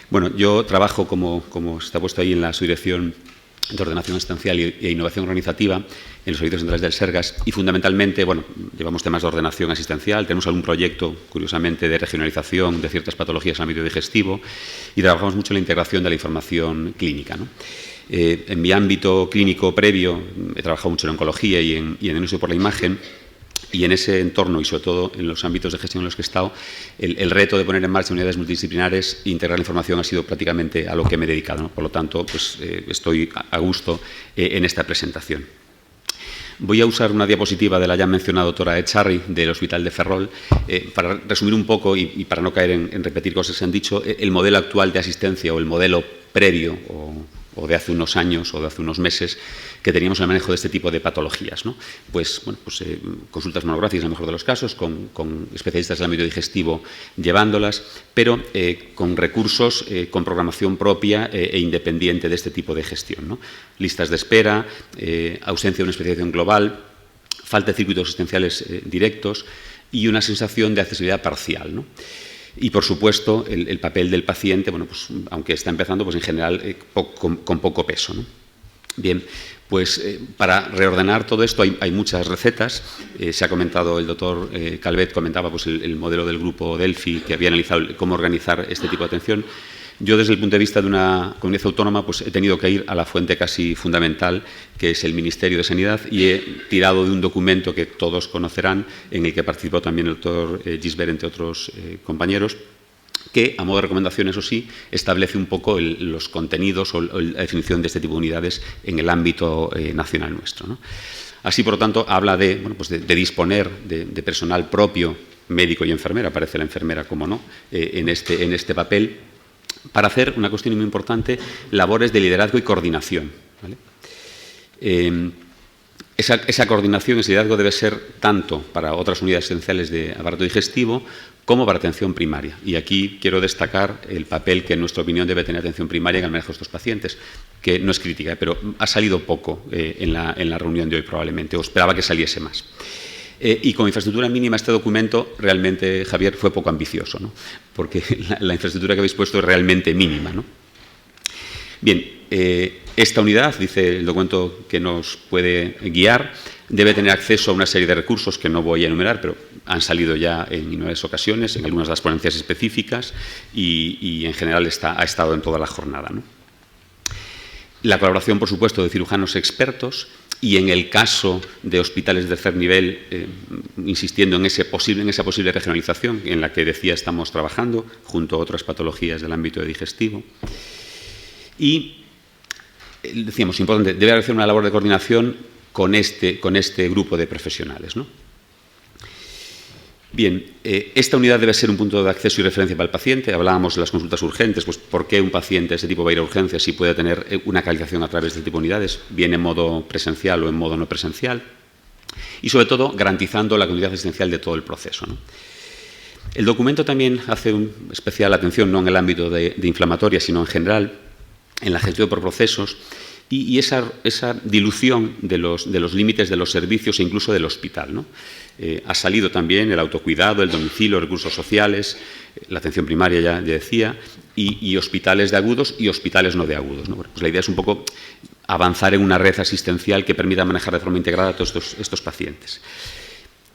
Bueno, yo trabajo, como está puesto ahí, en la subdirección de ordenación asistencial e innovación organizativa en los servicios centrales del Sergas y fundamentalmente, bueno, llevamos temas de ordenación asistencial, tenemos algún proyecto, curiosamente, de regionalización de ciertas patologías en el ámbito digestivo y trabajamos mucho en la integración de la información clínica, ¿no? En mi ámbito clínico previo he trabajado mucho en oncología y en el uso por la imagen. Y en ese entorno, y sobre todo en los ámbitos de gestión en los que he estado, el reto de poner en marcha unidades multidisciplinares e integrar la información ha sido prácticamente a lo que me he dedicado, ¿no? Por lo tanto, pues, estoy a gusto en esta presentación. Voy a usar una diapositiva de la ya mencionada doctora Echarri del Hospital de Ferrol para resumir un poco y para no caer en repetir cosas que se han dicho, el modelo actual de asistencia o el modelo previo o de hace unos años o de hace unos meses que teníamos en el manejo de este tipo de patologías, ¿no? Pues, bueno, consultas monográficas en el mejor de los casos, con especialistas del ámbito digestivo llevándolas, pero con recursos, con programación propia e independiente de este tipo de gestión, ¿no? Listas de espera, ausencia de una especialización global, falta de circuitos asistenciales directos y una sensación de accesibilidad parcial, ¿no? Y, por supuesto, el papel del paciente, bueno, pues, aunque está empezando, pues en general con poco peso, ¿no? Bien, pues para reordenar todo esto hay muchas recetas. Se ha comentado, el doctor Calvet comentaba pues, el modelo del grupo Delphi, que había analizado cómo organizar este tipo de atención. Yo, desde el punto de vista de una comunidad autónoma, pues he tenido que ir a la fuente casi fundamental, que es el Ministerio de Sanidad, y he tirado de un documento que todos conocerán, en el que participó también el doctor Gisbert, entre otros compañeros, que, a modo de recomendación, eso sí, establece un poco los contenidos o la definición de este tipo de unidades en el ámbito nacional nuestro, ¿no? Así, por lo tanto, habla de, bueno, pues de disponer de personal propio, médico y enfermera, aparece la enfermera, como no, en este papel, para hacer una cuestión muy importante, labores de liderazgo y coordinación, ¿vale? Esa coordinación, ese liderazgo debe ser tanto para otras unidades esenciales de aparato digestivo como para atención primaria. Y aquí quiero destacar el papel que, en nuestra opinión, debe tener atención primaria en el manejo de estos pacientes, que no es crítica, pero ha salido poco en la reunión de hoy probablemente, o esperaba que saliese más. Y con infraestructura mínima este documento realmente, Javier, fue poco ambicioso, ¿no? Porque la infraestructura que habéis puesto es realmente mínima, ¿no? Bien, esta unidad, dice el documento que nos puede guiar, debe tener acceso a una serie de recursos que no voy a enumerar, pero han salido ya en innumerables ocasiones, en algunas de las ponencias específicas y en general ha estado en toda la jornada, ¿no? La colaboración, por supuesto, de cirujanos expertos y, en el caso de hospitales de tercer nivel, insistiendo en esa posible regionalización en la que decía estamos trabajando, junto a otras patologías del ámbito digestivo. Y, decíamos, importante, debe hacer una labor de coordinación con este grupo de profesionales, ¿no? Bien, esta unidad debe ser un punto de acceso y referencia para el paciente. Hablábamos de las consultas urgentes, pues ¿por qué un paciente de este tipo va a ir a urgencias si puede tener una calificación a través de este tipo de unidades, bien en modo presencial o en modo no presencial? Y, sobre todo, garantizando la continuidad asistencial de todo el proceso, ¿no? El documento también hace especial atención, no en el ámbito de inflamatoria, sino en general, en la gestión por procesos y esa dilución de los límites de los servicios e incluso del hospital, ¿no? Ha salido también el autocuidado, el domicilio, recursos sociales, la atención primaria, ya decía, y hospitales de agudos y hospitales no de agudos, ¿no? Bueno, pues la idea es un poco avanzar en una red asistencial que permita manejar de forma integrada a todos estos pacientes.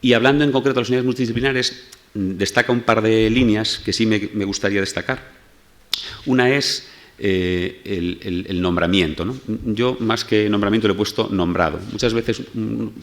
Y hablando en concreto de las unidades multidisciplinares, destaca un par de líneas que sí me gustaría destacar. Una es el nombramiento, ¿no? Yo, más que nombramiento, le he puesto nombrado. Muchas veces,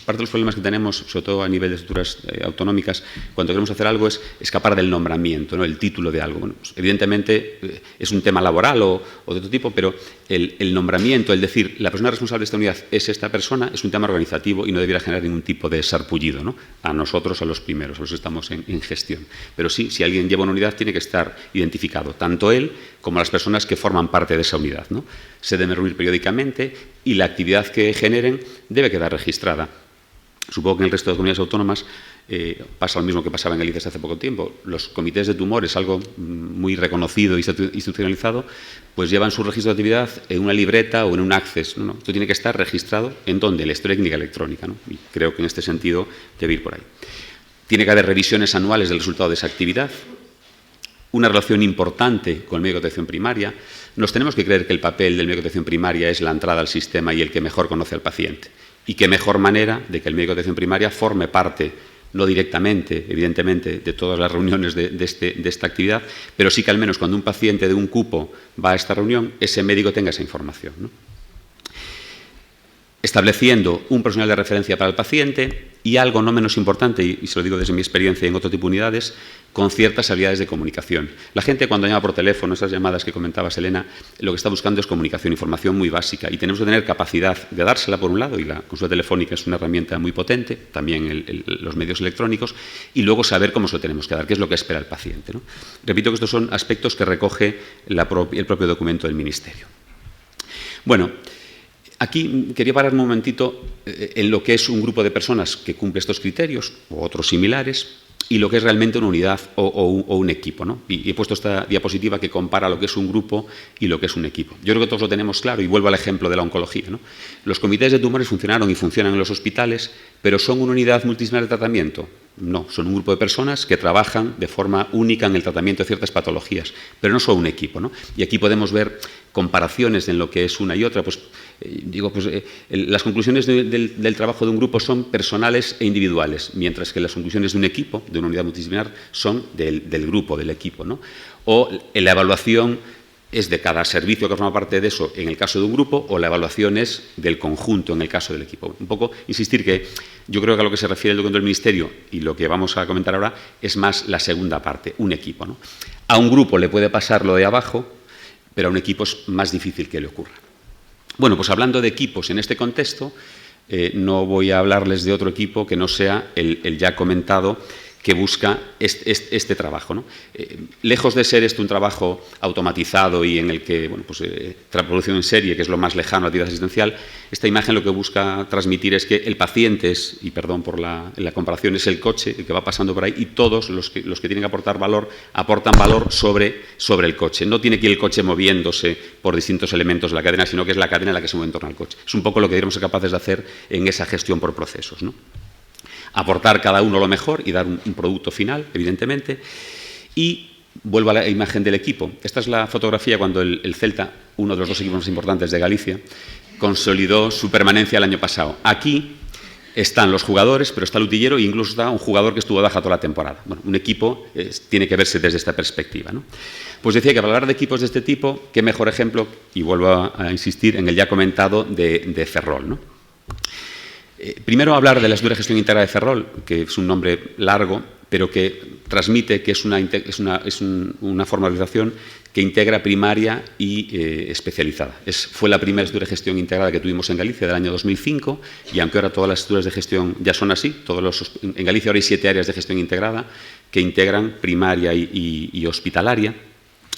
parte de los problemas que tenemos, sobre todo a nivel de estructuras autonómicas, cuando queremos hacer algo, es escapar del nombramiento, ¿no? El título de algo. Bueno, pues, evidentemente, es un tema laboral o de otro tipo, pero el nombramiento, el decir, la persona responsable de esta unidad es esta persona, es un tema organizativo y no debiera generar ningún tipo de sarpullido, ¿no? A nosotros, a los primeros, a los que estamos en gestión. Pero sí, si alguien lleva una unidad, tiene que estar identificado, tanto él como las personas que forman parte de esa unidad, ¿no? Se deben reunir periódicamente y la actividad que generen debe quedar registrada. Supongo que en el resto de comunidades autónomas pasa lo mismo que pasaba en el ICES hace poco tiempo. Los comités de tumores, algo muy reconocido e institucionalizado, pues llevan su registro de actividad en una libreta o en un access. No, esto tiene que estar registrado ¿en dónde? En la historia clínica electrónica, ¿no? Y creo que en este sentido debe ir por ahí. Tiene que haber revisiones anuales del resultado de esa actividad. una relación importante con el médico de atención primaria. Nos tenemos que creer que el papel del médico de atención primaria es la entrada al sistema y el que mejor conoce al paciente. Y qué mejor manera de que el médico de atención primaria forme parte, no directamente, evidentemente, de todas las reuniones de esta actividad, pero sí que al menos cuando un paciente de un cupo va a esta reunión, ese médico tenga esa información, ¿no? Estableciendo un personal de referencia para el paciente y algo no menos importante, y se lo digo desde mi experiencia en otro tipo de unidades, con ciertas habilidades de comunicación. La gente cuando llama por teléfono, esas llamadas que comentabas, Elena, lo que está buscando es comunicación, información muy básica, y tenemos que tener capacidad de dársela por un lado, y la consulta telefónica es una herramienta muy potente, también los medios electrónicos, y luego saber cómo se lo tenemos que dar, qué es lo que espera el paciente, ¿no? Repito que estos son aspectos que recoge el propio documento del Ministerio. Bueno, aquí quería parar un momentito en lo que es un grupo de personas que cumple estos criterios, o otros similares, y lo que es realmente una unidad o un equipo, ¿no? Y he puesto esta diapositiva que compara lo que es un grupo y lo que es un equipo. Yo creo que todos lo tenemos claro, y vuelvo al ejemplo de la oncología, ¿no? Los comités de tumores funcionaron y funcionan en los hospitales, pero ¿son una unidad multidisciplinar de tratamiento? No, son un grupo de personas que trabajan de forma única en el tratamiento de ciertas patologías, pero no son un equipo, ¿no? Y aquí podemos ver comparaciones en lo que es una y otra. Pues, las conclusiones del trabajo de un grupo son personales e individuales, mientras que las conclusiones de un equipo, de una unidad multidisciplinar, son del grupo, del equipo, ¿no? O la evaluación es de cada servicio que forma parte de eso en el caso de un grupo, o la evaluación es del conjunto en el caso del equipo. Un poco insistir que yo creo que a lo que se refiere el documento del Ministerio y lo que vamos a comentar ahora es más la segunda parte, un equipo, ¿no? A un grupo le puede pasar lo de abajo, pero a un equipo es más difícil que le ocurra. Bueno, pues hablando de equipos en este contexto, no voy a hablarles de otro equipo que no sea el ya comentado, que busca este trabajo, ¿no? Lejos de ser un trabajo automatizado y en el que, bueno, pues, producción en serie, que es lo más lejano a la actividad asistencial, esta imagen lo que busca transmitir es que el paciente es, y perdón por la comparación, es el coche el que va pasando por ahí, y todos los que tienen que aportar valor, aportan valor sobre el coche. No tiene que ir el coche moviéndose por distintos elementos de la cadena, sino que es la cadena la que se mueve en torno al coche. Es un poco lo que deberíamos ser capaces de hacer en esa gestión por procesos, ¿no? Aportar cada uno lo mejor y dar un producto final, evidentemente. Y vuelvo a la imagen del equipo. Esta es la fotografía cuando el Celta, uno de los dos equipos más importantes de Galicia, consolidó su permanencia el año pasado. Aquí están los jugadores, pero está el utillero e incluso está un jugador que estuvo de baja toda la temporada. Bueno, un equipo tiene que verse desde esta perspectiva, ¿no? Pues decía que para hablar de equipos de este tipo, qué mejor ejemplo, y vuelvo a insistir en el ya comentado de Ferrol, ¿no? Primero hablar de la estructura de gestión integrada de Ferrol, que es un nombre largo, pero que transmite que es una formalización que integra primaria y especializada. Fue la primera estructura de gestión integrada que tuvimos en Galicia del año 2005, y aunque ahora todas las estructuras de gestión ya son así, en Galicia ahora hay 7 áreas de gestión integrada que integran primaria y hospitalaria,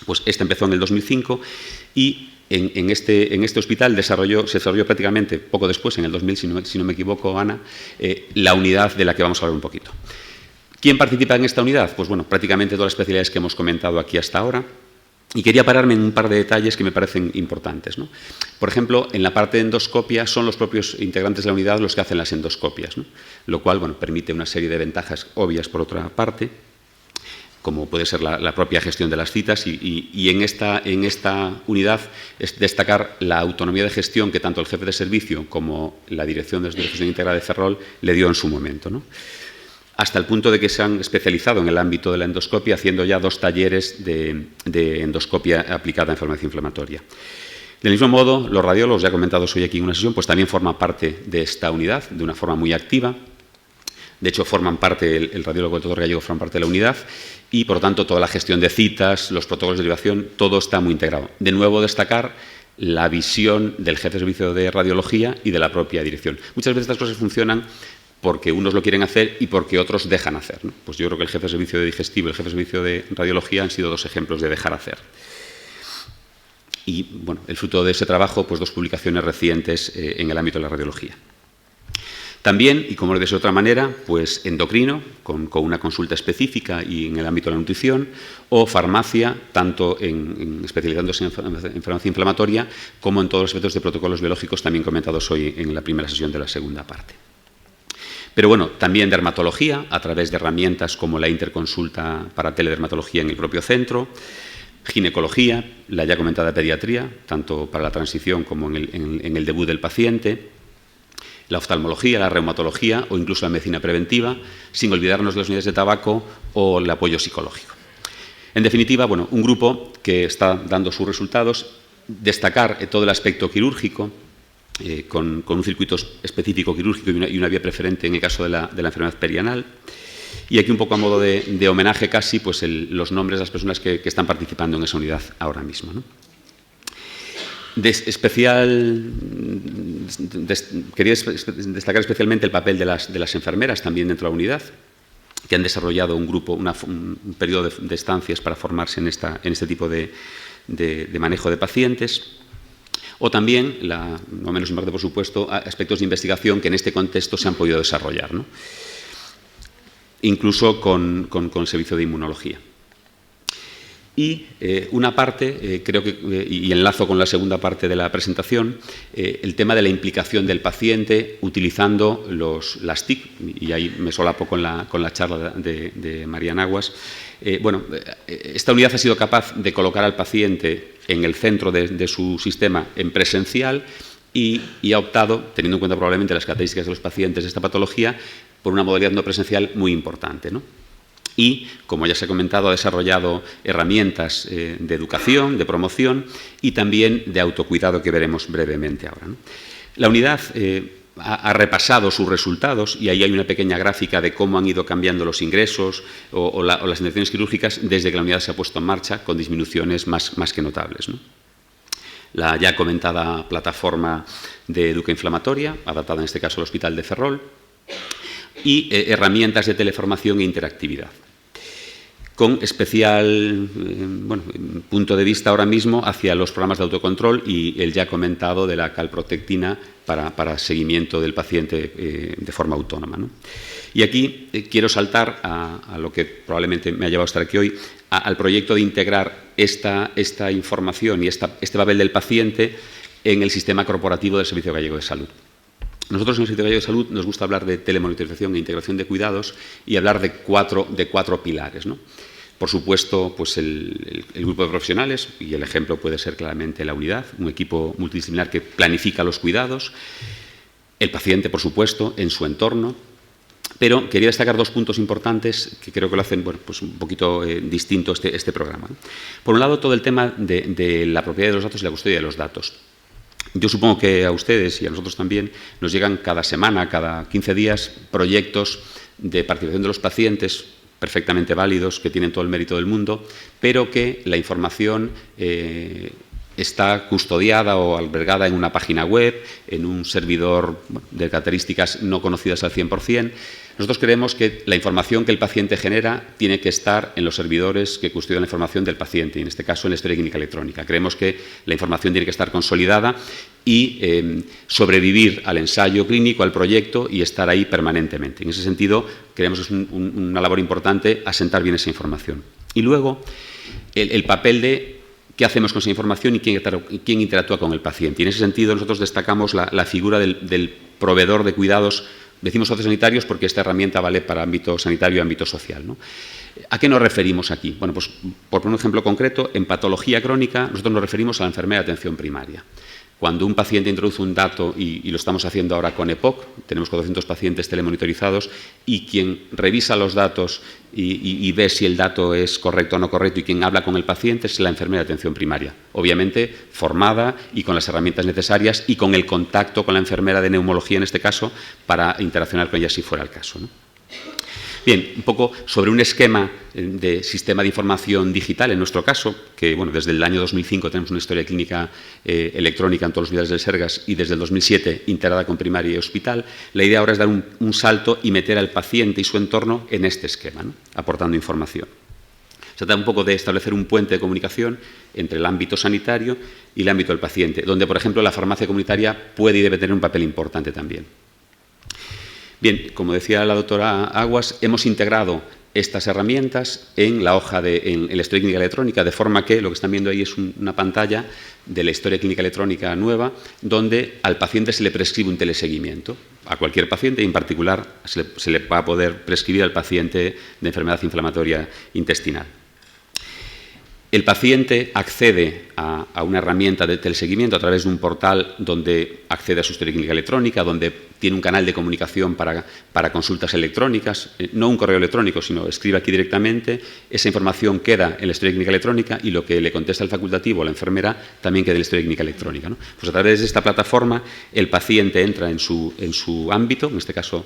pues esta empezó en el 2005 y en este hospital se desarrolló prácticamente poco después, en el 2000, si no me equivoco, Ana, la unidad de la que vamos a hablar un poquito. ¿Quién participa en esta unidad? Pues bueno, prácticamente todas las especialidades que hemos comentado aquí hasta ahora. Y quería pararme en un par de detalles que me parecen importantes, ¿no? Por ejemplo, en la parte de endoscopia son los propios integrantes de la unidad los que hacen las endoscopias, ¿no? Lo cual, bueno, permite una serie de ventajas obvias por otra parte, como puede ser la propia gestión de las citas, y en esta unidad es destacar la autonomía de gestión que tanto el jefe de servicio como la dirección de gestión integrada de Ferrol le dio en su momento, ¿no? Hasta el punto de que se han especializado en el ámbito de la endoscopia, haciendo ya 2 talleres de endoscopia aplicada a enfermedad inflamatoria. Del mismo modo, los radiólogos, ya comentados hoy aquí en una sesión, pues también forman parte de esta unidad de una forma muy activa. De hecho, forman parte, el radiólogo, el doctor Gallego, forman parte de la unidad y, por lo tanto, toda la gestión de citas, los protocolos de derivación, todo está muy integrado. De nuevo, destacar la visión del jefe de servicio de radiología y de la propia dirección. Muchas veces estas cosas funcionan porque unos lo quieren hacer y porque otros dejan hacer, ¿no? Pues yo creo que el jefe de servicio de digestivo y el jefe de servicio de radiología han sido 2 ejemplos de dejar hacer. Y, bueno, el fruto de ese trabajo, pues 2 publicaciones recientes en el ámbito de la radiología. También, y como lo de otra manera, pues endocrino, con una consulta específica y en el ámbito de la nutrición, o farmacia, tanto especializándose en enfermedad inflamatoria, como en todos los aspectos de protocolos biológicos también comentados hoy en la primera sesión de la segunda parte. Pero bueno, también dermatología, a través de herramientas como la interconsulta para teledermatología en el propio centro, ginecología, la ya comentada pediatría, tanto para la transición como en el debut del paciente, la oftalmología, la reumatología o incluso la medicina preventiva, sin olvidarnos de las unidades de tabaco o el apoyo psicológico. En definitiva, bueno, un grupo que está dando sus resultados, destacar todo el aspecto quirúrgico, con un circuito específico quirúrgico y una vía preferente en el caso de la enfermedad perianal. Y aquí un poco a modo de homenaje casi, pues los nombres de las personas que están participando en esa unidad ahora mismo, ¿no? Quería destacar especialmente el papel de las enfermeras también dentro de la unidad, que han desarrollado un periodo de estancias para formarse en este tipo de manejo de pacientes. O también, no menos importante por supuesto, aspectos de investigación que en este contexto se han podido desarrollar, ¿no? Incluso con el servicio de inmunología. Y una parte, creo que, y enlazo con la segunda parte de la presentación, el tema de la implicación del paciente utilizando las TIC, y ahí me solapo con la charla de Marian Aguas. Bueno, esta unidad ha sido capaz de colocar al paciente en el centro de su sistema en presencial y ha optado, teniendo en cuenta probablemente las características de los pacientes de esta patología, por una modalidad no presencial muy importante, ¿no? Y, como ya se ha comentado, ha desarrollado herramientas de educación, de promoción y también de autocuidado que veremos brevemente ahora, ¿no? La unidad ha repasado sus resultados y ahí hay una pequeña gráfica de cómo han ido cambiando los ingresos o las intervenciones quirúrgicas desde que la unidad se ha puesto en marcha, con disminuciones más que notables, ¿no? La ya comentada plataforma de educainflamatoria, adaptada en este caso al Hospital de Ferrol, y herramientas de teleformación e interactividad, con especial punto de vista ahora mismo hacia los programas de autocontrol y el ya comentado de la calprotectina para seguimiento del paciente de forma autónoma, ¿no? Y aquí quiero saltar a lo que probablemente me ha llevado a estar aquí hoy, al proyecto de integrar esta información y este papel del paciente en el sistema corporativo del Servicio Gallego de Salud. Nosotros en el Servicio Gallego de Salud nos gusta hablar de telemonitorización e integración de cuidados y hablar de cuatro pilares, ¿no? Por supuesto, pues el grupo de profesionales, y el ejemplo puede ser claramente la unidad, un equipo multidisciplinar que planifica los cuidados, el paciente, por supuesto, en su entorno, pero quería destacar dos puntos importantes que creo que lo hacen pues un poquito distinto este programa, ¿no? Por un lado, todo el tema de la propiedad de los datos y la custodia de los datos. Yo supongo que a ustedes y a nosotros también nos llegan cada semana, cada 15 días, proyectos de participación de los pacientes perfectamente válidos, que tienen todo el mérito del mundo, pero que la información está custodiada o albergada en una página web, en un servidor de características no conocidas al 100%. Nosotros creemos que la información que el paciente genera tiene que estar en los servidores que custodian la información del paciente, y en este caso en la historia clínica electrónica. Creemos que la información tiene que estar consolidada y sobrevivir al ensayo clínico, al proyecto, y estar ahí permanentemente. En ese sentido, creemos que es una labor importante asentar bien esa información. Y luego, el papel de qué hacemos con esa información y quién interactúa con el paciente. Y en ese sentido, nosotros destacamos la figura del proveedor de cuidados. Decimos sociosanitarios porque esta herramienta vale para ámbito sanitario y ámbito social, ¿no? ¿A qué nos referimos aquí? Bueno, pues por poner un ejemplo concreto, en patología crónica nosotros nos referimos a la enfermera de atención primaria. Cuando un paciente introduce un dato, y lo estamos haciendo ahora con EPOC, tenemos 400 pacientes telemonitorizados, y quien revisa los datos y ve si el dato es correcto o no correcto, y quien habla con el paciente es la enfermera de atención primaria, obviamente formada y con las herramientas necesarias y con el contacto con la enfermera de neumología en este caso para interaccionar con ella si fuera el caso, ¿no? Bien, un poco sobre un esquema de sistema de información digital, en nuestro caso, que bueno, desde el año 2005 tenemos una historia clínica electrónica en todos los hospitales del Sergas y desde el 2007 integrada con primaria y hospital. La idea ahora es dar un salto y meter al paciente y su entorno en este esquema, ¿no? Aportando información. Se trata un poco de establecer un puente de comunicación entre el ámbito sanitario y el ámbito del paciente, donde, por ejemplo, la farmacia comunitaria puede y debe tener un papel importante también. Bien, como decía la doctora Aguas, hemos integrado estas herramientas en la hoja en la historia clínica electrónica, de forma que lo que están viendo ahí es una pantalla de la historia clínica electrónica nueva, donde al paciente se le prescribe un teleseguimiento, a cualquier paciente, y en particular se le va a poder prescribir al paciente de enfermedad inflamatoria intestinal. El paciente accede a una herramienta de teleseguimiento a través de un portal donde accede a su historia clínica electrónica, donde tiene un canal de comunicación para consultas electrónicas, no un correo electrónico, sino escribe aquí directamente, esa información queda en la historia clínica electrónica y lo que le contesta el facultativo o la enfermera también queda en la historia clínica electrónica, ¿no? Pues a través de esta plataforma el paciente entra en su ámbito, en este caso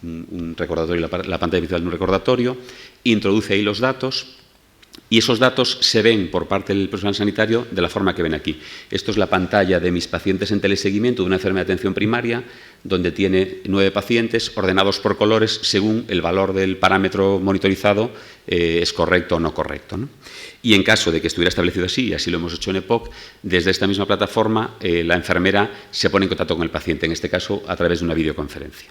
un recordatorio, la pantalla visual de un recordatorio, introduce ahí los datos. Y esos datos se ven por parte del personal sanitario de la forma que ven aquí. Esto es la pantalla de mis pacientes en teleseguimiento de una enfermedad de atención primaria, donde tiene 9 pacientes ordenados por colores según el valor del parámetro monitorizado es correcto o no correcto, ¿no? Y en caso de que estuviera establecido así, y así lo hemos hecho en EPOC, desde esta misma plataforma la enfermera se pone en contacto con el paciente, en este caso a través de una videoconferencia.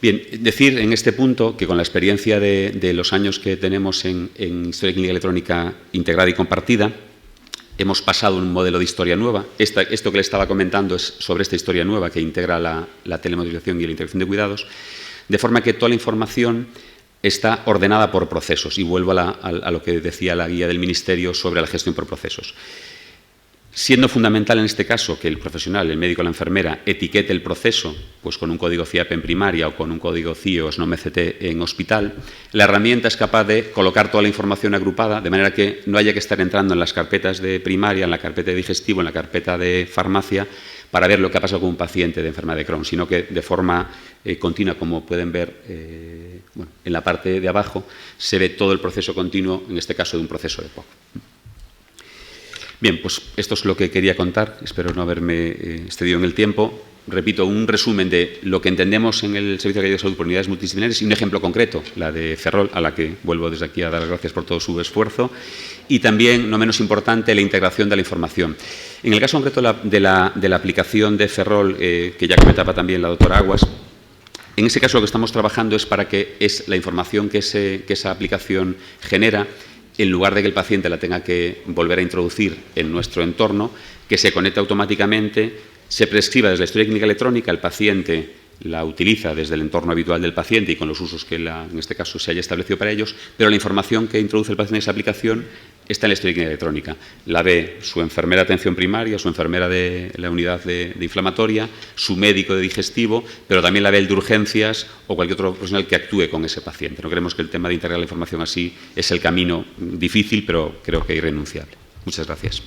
Bien, decir en este punto que con la experiencia de los años que tenemos en historia clínica electrónica integrada y compartida, hemos pasado un modelo de historia nueva. Esto que le estaba comentando es sobre esta historia nueva que integra la telemonitorización y la integración de cuidados, de forma que toda la información está ordenada por procesos. Y vuelvo a lo que decía la guía del Ministerio sobre la gestión por procesos. Siendo fundamental en este caso que el profesional, el médico o la enfermera, etiquete el proceso pues con un código CIAP en primaria o con un código CIO o SNOMECT en hospital, la herramienta es capaz de colocar toda la información agrupada de manera que no haya que estar entrando en las carpetas de primaria, en la carpeta de digestivo, en la carpeta de farmacia, para ver lo que ha pasado con un paciente de enfermedad de Crohn, sino que de forma continua, como pueden ver en la parte de abajo, se ve todo el proceso continuo, en este caso de un proceso de EPOC. Bien, pues esto es lo que quería contar. Espero no haberme excedido en el tiempo. Repito, un resumen de lo que entendemos en el Servicio de Calidad de Salud por unidades multidisciplinares y un ejemplo concreto, la de Ferrol, a la que vuelvo desde aquí a dar las gracias por todo su esfuerzo. Y también, no menos importante, la integración de la información. En el caso concreto de la aplicación de Ferrol, que ya comentaba también la doctora Aguas, en ese caso lo que estamos trabajando es para que la información que esa aplicación genera, en lugar de que el paciente la tenga que volver a introducir en nuestro entorno, que se conecte automáticamente, se prescriba desde la historia clínica electrónica, el paciente la utiliza desde el entorno habitual del paciente y con los usos que en este caso se haya establecido para ellos, pero la información que introduce el paciente en esa aplicación está en la historia clínica electrónica. La ve su enfermera de atención primaria, su enfermera de la unidad de inflamatoria, su médico de digestivo, pero también la ve el de urgencias o cualquier otro profesional que actúe con ese paciente. No creemos que el tema de integrar la información así es el camino difícil, pero creo que irrenunciable. Muchas gracias.